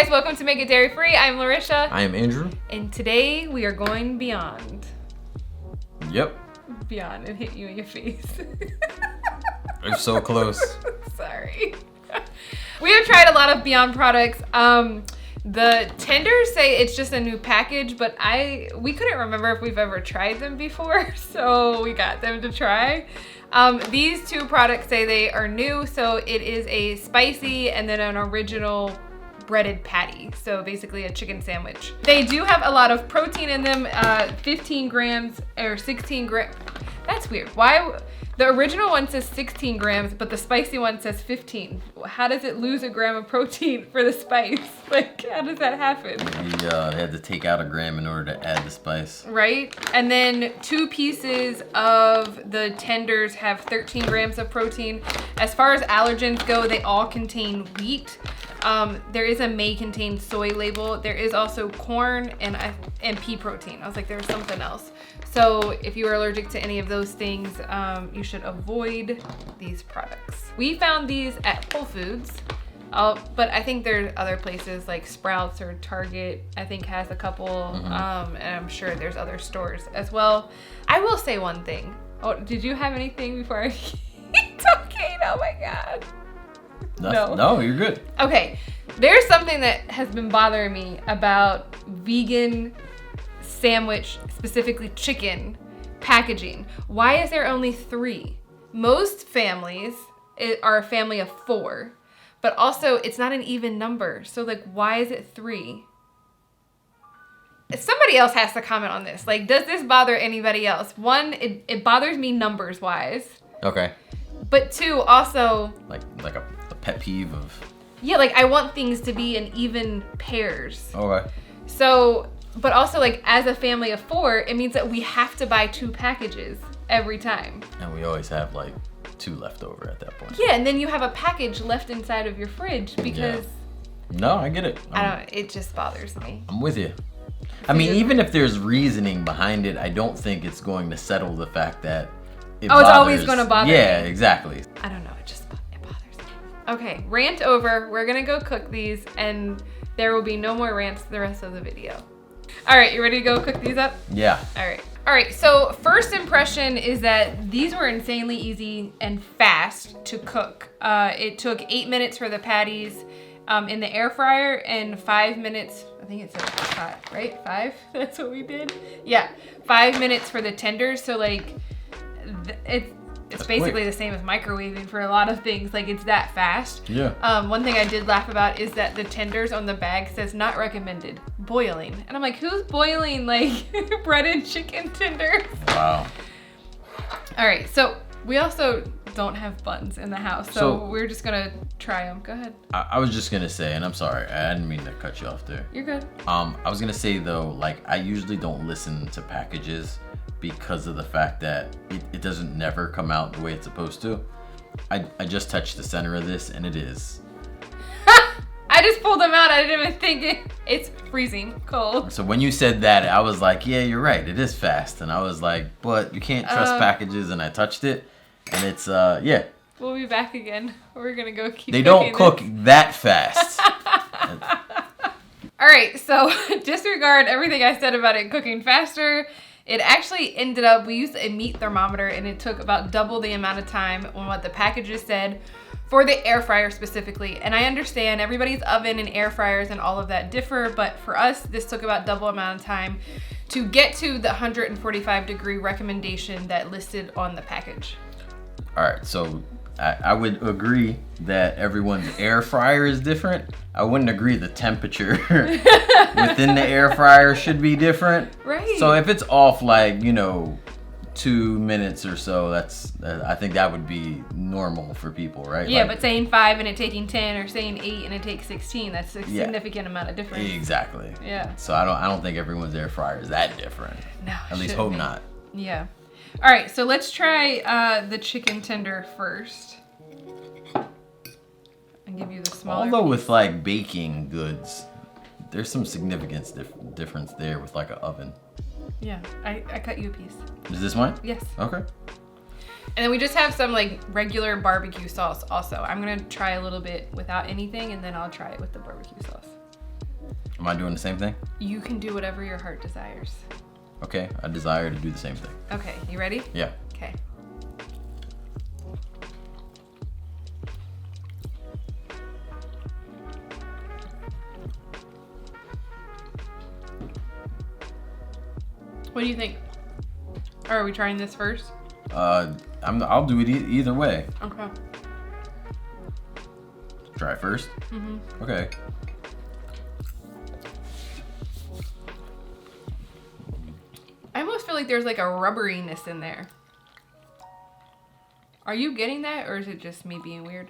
guys, welcome to Make It Dairy Free. I'm Larisha. I am Andrew. And today we are going beyond. Yep. Beyond and hit you in your face. We're so close. Sorry. We have tried a lot of Beyond products. The tenders say it's just a new package, but we couldn't remember if we've ever tried them before, so we got them to try. These two products say they are new, so it is a spicy and then an original breaded patty, so basically a chicken sandwich. They do have a lot of protein in them, 15 grams or 16 grams. That's weird. Why? The original one says 16 grams, but the spicy one says 15. How does it lose a gram of protein for the spice? Like, how does that happen? They had to take out a gram in order to add the spice. Right? And then 2 pieces of the tenders have 13 grams of protein. As far as allergens go, they all contain wheat. There is a may contain soy label. There is also corn and pea protein. I was like, there's something else. So if you are allergic to any of those things, you should avoid these products. We found these at Whole Foods, but I think there's other places like Sprouts or Target, I think has a couple, and I'm sure there's other stores as well. I will say one thing. Oh, did you have anything before I keep talking? Oh my God. No, you're good. Okay, there's something that has been bothering me about vegan sandwich, specifically chicken packaging. Why is there only 3? Most families are a family of 4, but also it's not an even number. So like, why is it 3? Somebody else has to comment on this. Like, does this bother anybody else? 1, it bothers me numbers wise. Okay. But 2, also like a pet peeve of. Yeah, like I want things to be in even pairs. Okay. So, but also like as a family of 4, it means that we have to buy 2 packages every time. And we always have like 2 left over at that point. Yeah, and then you have a package left inside of your fridge because. Yeah. No, I get it. It just bothers me. I'm with you. I mean, even if there's reasoning behind it, I don't think it's going to settle the fact that it bothers. It's always going to bother me. Yeah, exactly. I don't know. It bothers me. Okay, rant over. We're going to go cook these and there will be no more rants the rest of the video. All right, you ready to go cook these up? Yeah. All right, so first impression is that these were insanely easy and fast to cook. It took 8 minutes for the patties in the air fryer and 5 minutes, I think it said 5, right? 5? That's what we did? Yeah, 5 minutes for the tenders. So like, it's basically the same as microwaving for a lot of things. Like, it's that fast. Yeah. One thing I did laugh about is that the tenders on the bag says not recommended, boiling. And I'm like, who's boiling like breaded chicken tenders? Wow. All right, so we also don't have buns in the house, so we're just gonna try them. Go ahead. I was just gonna say, and I'm sorry, I didn't mean to cut you off there. You're good. I was gonna say though, like I usually don't listen to packages because of the fact that it doesn't never come out the way it's supposed to. I just touched the center of this and it is. I just pulled them out. I didn't even think it. It's freezing cold. So when you said that, I was like, yeah, you're right. It is fast. And I was like, but you can't trust packages. And I touched it and it's, yeah. We'll be back again. We're going to go keep They don't cook that fast. All right. So disregard everything I said about it cooking faster. It actually ended up, we used a meat thermometer and it took about double the amount of time on what the packages said for the air fryer specifically. And I understand everybody's oven and air fryers and all of that differ, but for us, this took about double amount of time to get to the 145 degree recommendation that listed on the package. All right, so I would agree that everyone's air fryer is different. I wouldn't agree the temperature within the air fryer should be different. Right. So if it's off like, 2 minutes or so, I think that would be normal for people, right? Yeah, like, but saying 5 and it taking 10 or saying 8 and it takes 16, that's a significant amount of difference. Exactly. Yeah. So I don't think everyone's air fryer is that different. No. At least hope not. Yeah. All right, so let's try the chicken tender first. And give you the smaller Although piece. with like baking goods, there's some significance difference there with like an oven. Yeah, I cut you a piece. Is this mine? Yes. Okay. And then we just have some like regular barbecue sauce also. I'm gonna try a little bit without anything and then I'll try it with the barbecue sauce. Am I doing the same thing? You can do whatever your heart desires. Okay, I desire to do the same thing. Okay, you ready? Yeah. Okay. What do you think? Or are we trying this first? I'll do it either way. Okay. Try it first? Mm-hmm. Okay. I almost feel like there's like a rubberiness in there. Are you getting that, or is it just me being weird?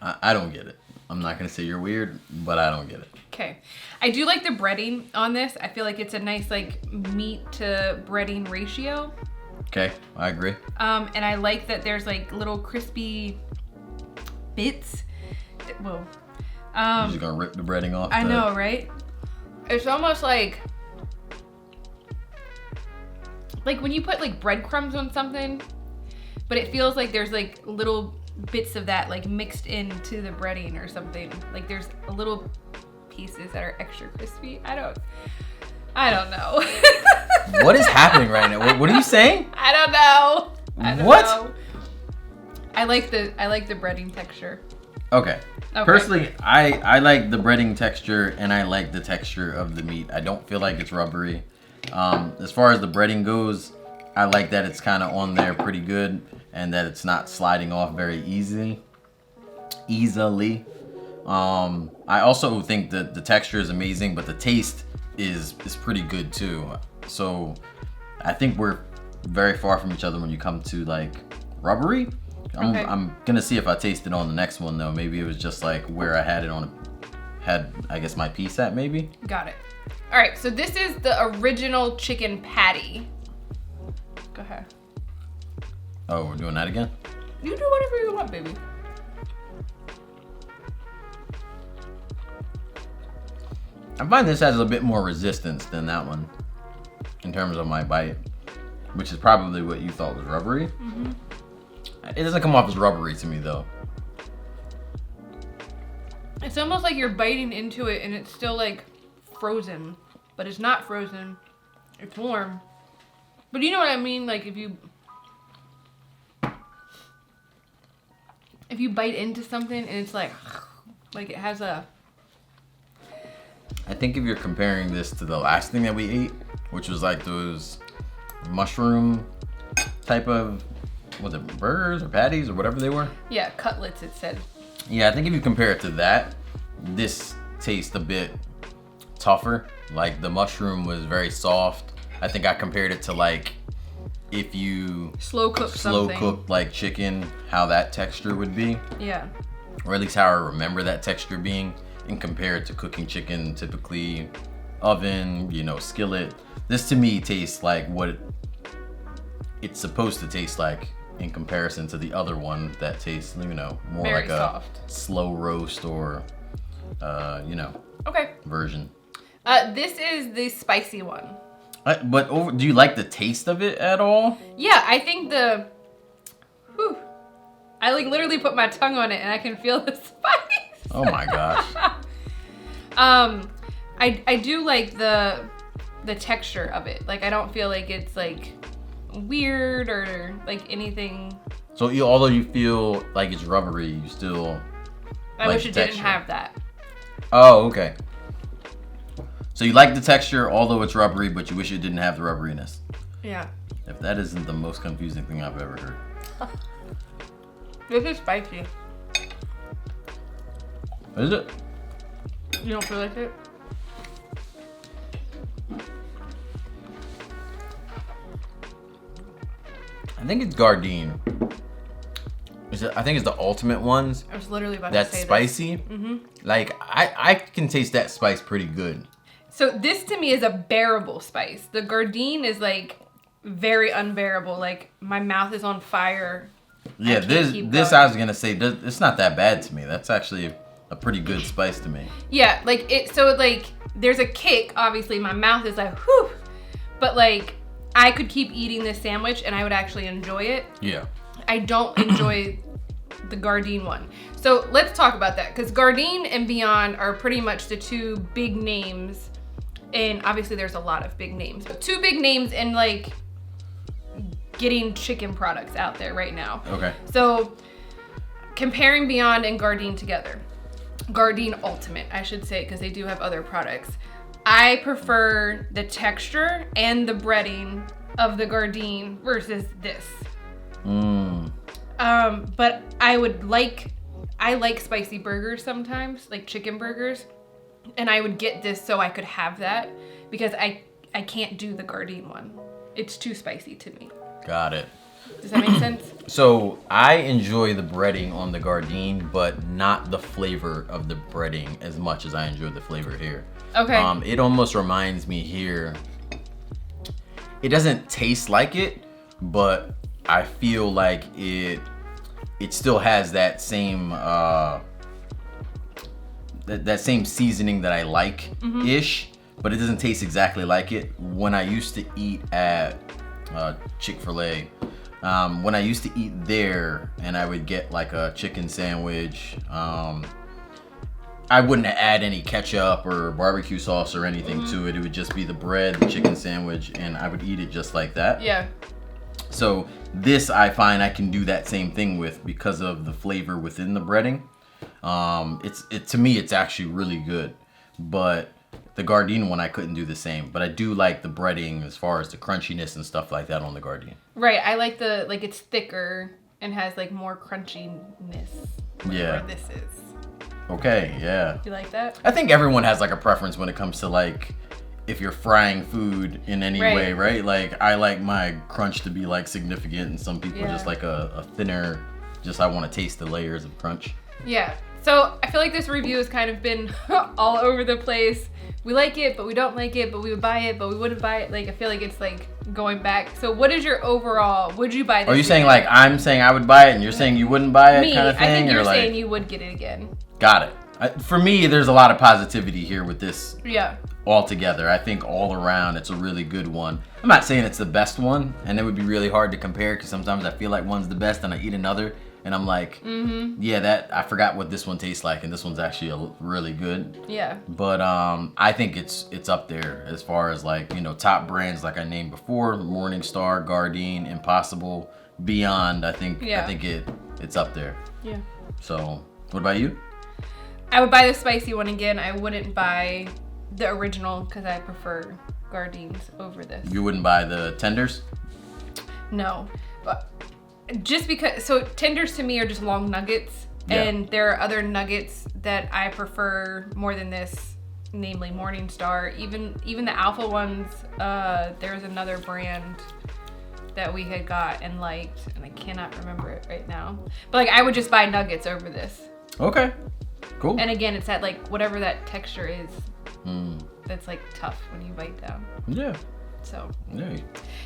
I don't get it. I'm not gonna say you're weird, but I don't get it. Okay. I do like the breading on this. I feel like it's a nice like meat to breading ratio. Okay, I agree. And I like that there's like little crispy bits. Whoa. You're just gonna rip the breading off. I know, right? It's almost like when you put like breadcrumbs on something, but it feels like there's like little bits of that like mixed into the breading or something. Like there's a little pieces that are extra crispy. I don't know. What is happening right now? What are you saying? I don't know. What? Know. I like the breading texture. Okay. Personally, I like the breading texture and I like the texture of the meat. I don't feel like it's rubbery. As far as the breading goes, I like that it's kind of on there pretty good and that it's not sliding off very easily. I also think that the texture is amazing, but the taste is pretty good too. So I think we're very far from each other when you come to like rubbery. I'm gonna see if I taste it on the next one though. Maybe it was just like where I had I guess my piece at maybe. Got it. All right, so this is the original chicken patty. Go ahead. Oh, we're doing that again? You do whatever you want, baby. I find this has a bit more resistance than that one in terms of my bite, which is probably what you thought was rubbery. Mm-hmm. It doesn't come off as rubbery to me though. It's almost like you're biting into it and it's still like frozen, but it's not frozen. It's warm. But you know what I mean? Like if you bite into something and it's like it has a... I think if you're comparing this to the last thing that we ate, which was like those mushroom type of, was it burgers or patties or whatever they were? Yeah, cutlets it said. Yeah, I think if you compare it to that, this tastes a bit tougher. Like the mushroom was very soft. I think I compared it to like if you slow cooked like chicken, how that texture would be. Yeah. Or at least how I remember that texture being, and compare it to cooking chicken, typically oven, skillet. This to me tastes like what it's supposed to taste like in comparison to the other one that tastes, more very like soft. A slow roast or, Okay. version. This is the spicy one. But do you like the taste of it at all? Yeah, I think I like literally put my tongue on it and I can feel the spice. Oh my gosh. I do like the texture of it. Like I don't feel like it's like weird or like anything. So although you feel like it's rubbery, you still I wish it didn't have that. Oh, okay. So you like the texture, although it's rubbery, but you wish it didn't have the rubberiness. Yeah. If that isn't the most confusing thing I've ever heard. This is spicy. Is it? You don't feel like it? I think it's Gardein. I think it's the ultimate ones. I was literally about That's to say spicy. Mm-hmm. Like I can taste that spice pretty good. So this to me is a bearable spice. The Gardein is like very unbearable. Like my mouth is on fire. Yeah, this I was gonna say it's not that bad to me. That's actually a pretty good spice to me. Yeah, like there's a kick. Obviously, my mouth is like whew, but like I could keep eating this sandwich and I would actually enjoy it. Yeah. I don't enjoy the Gardein one. So let's talk about that, because Gardein and Beyond are pretty much the two big names, and obviously there's a lot of big names, but two big names in like getting chicken products out there right now. Okay. So comparing Beyond and Gardein together, Gardein Ultimate, I should say, because they do have other products. I prefer the texture and the breading of the Gardein versus this. But I like spicy burgers sometimes, like chicken burgers, and I would get this so I could have that, because I can't do the Gardein one. It's too spicy to me. Got it. Does that make sense? So I enjoy the breading on the Gardein, but not the flavor of the breading as much as I enjoy the flavor here. Okay. It almost reminds me here. It doesn't taste like it, but I feel like it still has that same that same seasoning that I like ish, but it doesn't taste exactly like it. When I used to eat at Chick-fil-A, when I used to eat there and I would get like a chicken sandwich, I wouldn't add any ketchup or barbecue sauce or anything to it. It would just be the bread, the chicken sandwich, and I would eat it just like that. Yeah. So this, I find I can do that same thing with, because of the flavor within the breading. To me, it's actually really good. But the Gardein one, I couldn't do the same. But I do like the breading as far as the crunchiness and stuff like that on the Gardein. Right. I like it's thicker and has like more crunchiness. Yeah. This is. Okay, yeah. You like that? I think everyone has like a preference when it comes to like, if you're frying food in any way, right? Like I like my crunch to be like significant, and some people just like a thinner, just I want to taste the layers of crunch. Yeah. So I feel like this review has kind of been all over the place. We like it, but we don't like it, but we would buy it, but we wouldn't buy it. Like I feel like it's like going back. So what is your overall, would you buy this? Are you saying like I'm saying I would buy it and you're saying you wouldn't buy it kind of thing? I think you're like, saying you would get it again. Got it. For me, there's a lot of positivity here with this. Yeah. Altogether, I think all around it's a really good one. I'm not saying it's the best one, and it would be really hard to compare, because sometimes I feel like one's the best and I eat another and I'm like, yeah, that I forgot what this one tastes like, and this one's actually really good. Yeah. But I think it's up there as far as like, you know, top brands like I named before: Morningstar, Gardein, Impossible, Beyond. I think it's up there. Yeah. So, what about you? I would buy the spicy one again. I wouldn't buy the original, because I prefer Gardeins over this. You wouldn't buy the tenders? No, but just because, so tenders to me are just long nuggets, and there are other nuggets that I prefer more than this, namely Morningstar. Even the Alpha ones, there's another brand that we had got and liked, and I cannot remember it right now. But like I would just buy nuggets over this. Okay, cool. And again, it's that like whatever that texture is. That's like tough when you bite down. Yeah. So yeah.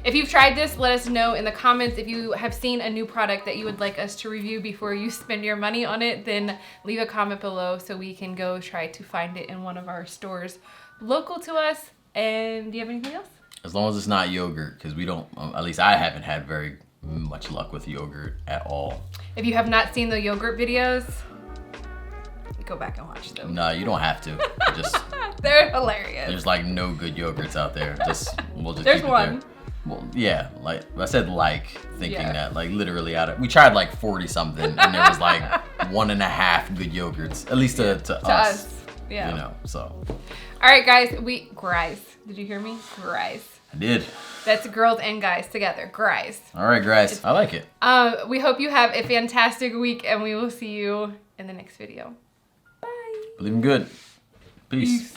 If you've tried this, let us know in the comments. If you have seen a new product that you would like us to review before you spend your money on it, then leave a comment below so we can go try to find it in one of our stores local to us. And do you have anything else? As long as it's not yogurt, because we don't, at least I haven't had very much luck with yogurt at all. If you have not seen the yogurt videos, go back and watch them. No, you don't have to. Just they're hilarious. There's like no good yogurts out there. We'll just there's keep it one. There. Well, yeah, like I said, thinking that like literally we tried like 40 something, and there was like 1.5 good yogurts, at least to us. Yeah. You know, so. All right, guys. Guys. Did you hear me? Guys. I did. That's girls and guys together. Guys. All right, guys. I like it. We hope you have a fantastic week, and we will see you in the next video. Believe in good. Peace.